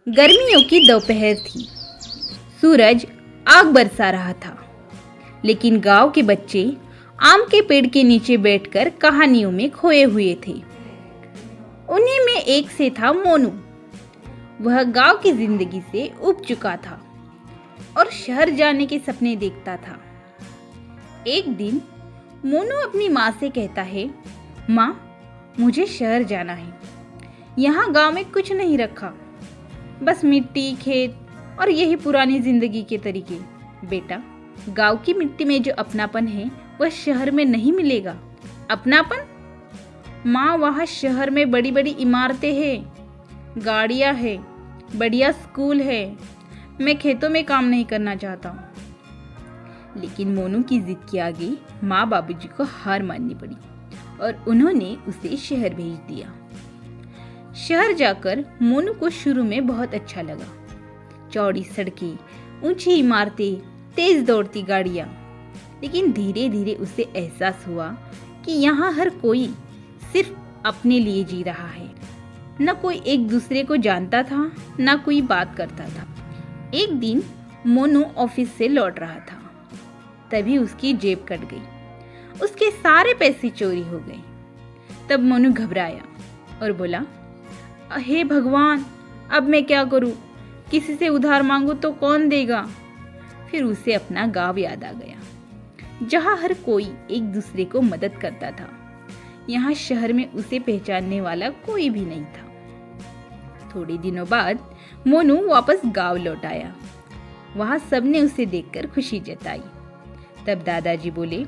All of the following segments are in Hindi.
गर्मियों की दोपहर थी। सूरज आग बरसा रहा था, लेकिन गांव के बच्चे आम के पेड़ के नीचे बैठकर कहानियों में खोए हुए थे। उन्हीं में एक से था मोनू। वह गांव की जिंदगी से उब चुका था और शहर जाने के सपने देखता था। एक दिन मोनू अपनी माँ से कहता है, माँ, मुझे शहर जाना है। यहाँ गांव में कुछ नहीं रखा, बस मिट्टी, खेत और यही पुरानी जिंदगी के तरीके। बेटा, गांव की मिट्टी में जो अपनापन है वह शहर में नहीं मिलेगा। अपनापन? माँ, वहाँ शहर में बड़ी बड़ी इमारतें हैं, गाड़ियाँ हैं, बढ़िया स्कूल है। मैं खेतों में काम नहीं करना चाहता हूँ। लेकिन मोनू की जिद के आगे माँ बाबूजी को हार माननी पड़ी और उन्होंने उसे शहर भेज दिया। शहर जाकर मोनू को शुरू में बहुत अच्छा लगा। चौड़ी सड़कें, ऊंची इमारतें, तेज दौड़ती गाड़ियाँ। लेकिन धीरे धीरे उसे एहसास हुआ कि यहाँ हर कोई सिर्फ अपने लिए जी रहा है। न कोई एक दूसरे को जानता था, न कोई बात करता था। एक दिन मोनू ऑफिस से लौट रहा था, तभी उसकी जेब कट गई। उसके सारे पैसे चोरी हो गए। तब मोनू घबराया और बोला, हे भगवान, अब मैं क्या करूं? किसी से उधार मांगू तो कौन देगा? फिर उसे अपना गांव याद आ गया, जहां हर कोई एक दूसरे को मदद करता था। यहाँ शहर में उसे पहचानने वाला कोई भी नहीं था। थोड़े दिनों बाद मोनू वापस गांव लौट आया। वहां सबने उसे देखकर खुशी जताई। तब दादाजी बोले,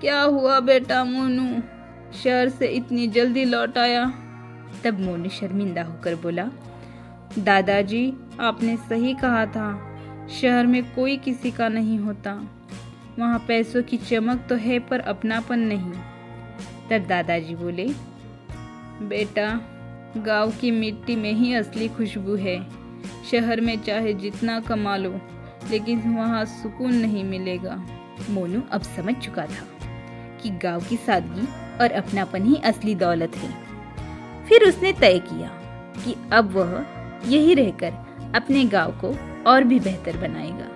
क्या हुआ बेटा मोनू, शहर से इतनी जल्दी लौट आया? तब मोनू शर्मिंदा होकर बोला, दादाजी, आपने सही कहा था, शहर में कोई किसी का नहीं होता। वहाँ पैसों की चमक तो है पर अपनापन नहीं। तब दादाजी बोले, बेटा, गांव की मिट्टी में ही असली खुशबू है। शहर में चाहे जितना कमा लो, लेकिन वहाँ सुकून नहीं मिलेगा। मोनू अब समझ चुका था कि गांव की सादगी और अपनापन ही असली दौलत है। फिर उसने तय किया कि अब वह यहीं रहकर अपने गांव को और भी बेहतर बनाएगा।